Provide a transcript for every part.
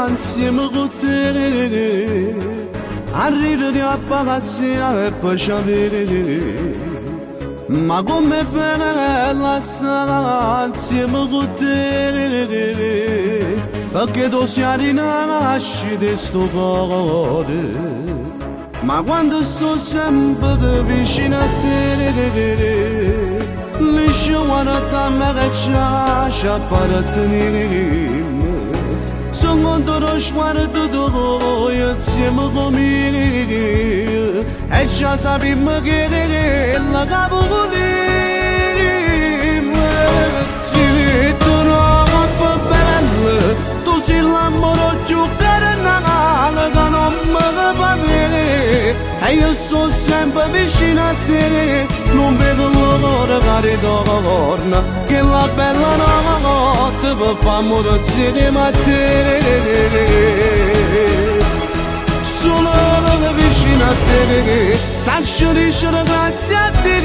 insieme con te, a ridere a pagazzia e poi avere. Ma com'è bella stare insieme con te, perché tu sei rinasci di sto cuore. Ma quando sto sempre vicino a te, le sciuguarate me che ci appartenere. Sono contro sguardo tuo insieme con me, e già sappiamo che la capo volemo. Se tu non è bella, tu sei l'amore più carnale che non mi fa bene. E io sono sempre vicino a te, non vedo l'ora che ritorna, che la bella notte per far amore insieme a te. Solo vicino a te, saccio dicere grazie a te,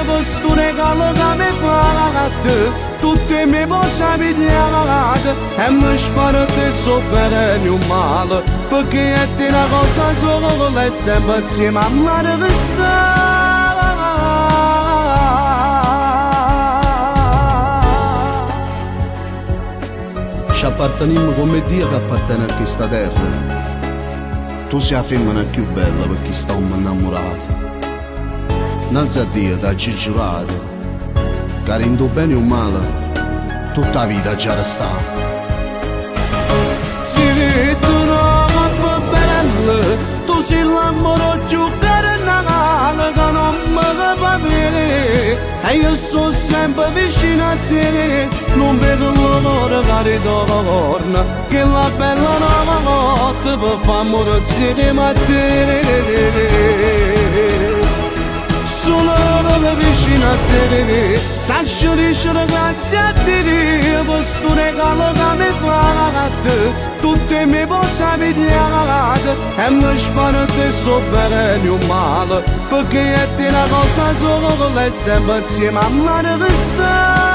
per sto regalo che mi fate, tutte le mie cose pigliate, e mi sparo te so bene e male, perché è te una cosa sola e sempre insieme a me che sta. Ci apparteniamo come Dio che appartiene a questa terra. Tu sei la femmina più bella perché stiamo innamorati. Innanzi a Dio ti ha giurato che in tuo bene o male tutta la vita già resta. Se tu non è bella, tu sei l'amore più carnale che non mi fa bene. E io sono sempre vicino a te, non vedo l'ora che ritorna, che la bella notte per far amore insieme a te. Sono vicino a te, saccio dicere grazie a te, per sto regalo che mi fate, tutte le mie cose pigliate, e mi sparo te so bene o male, perché è te una cosa sola e sempre insieme a me che sta.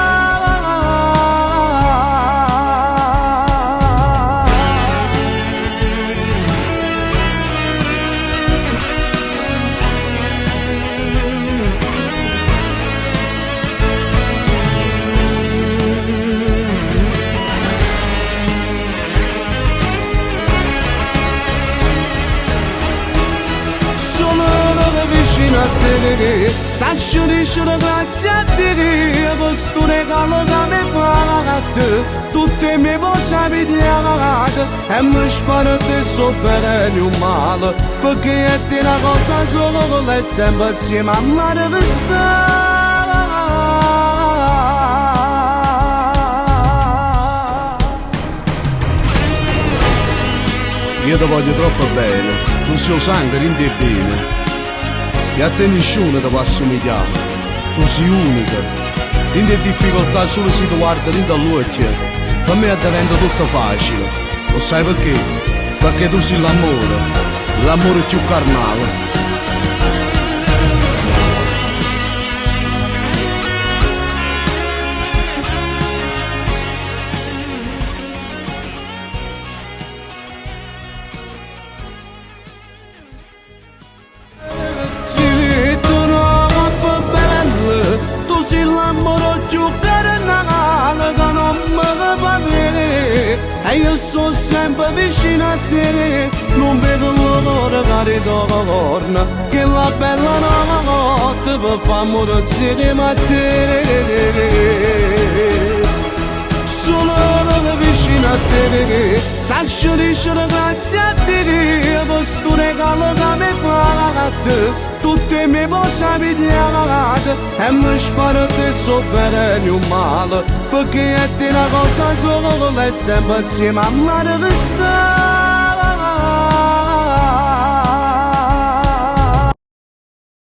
Vicino a te, saccio dicere grazie a te, per sto regalo che mi fate, tutte le mie cose pigliate, e mi sparo te so bene o male, perché è te una cosa sola e sempre insieme a me che sta. Io ti voglio troppo bene, tu sei il sangue, rindi bene. E a te nessuno ti può assomigliare, tu sei unica, in difficoltà solo se ti guarda in dall'occhio, per me diventa tutto facile, lo sai perché? Perché tu sei l'amore più carnale. Sei l'amore più carnale che non mi fa bene, e io sono sempre vicino a te, non vedo l'ora che ritorna, che la bella notte per far amore insieme a te. Sono vicino a te, saccio dicere grazie a te, per sto regalo che mi fate, tutte le mie cose pigliate, e mi sparo te so bene o male, perché è te una cosa sola e sempre insieme a me che sta.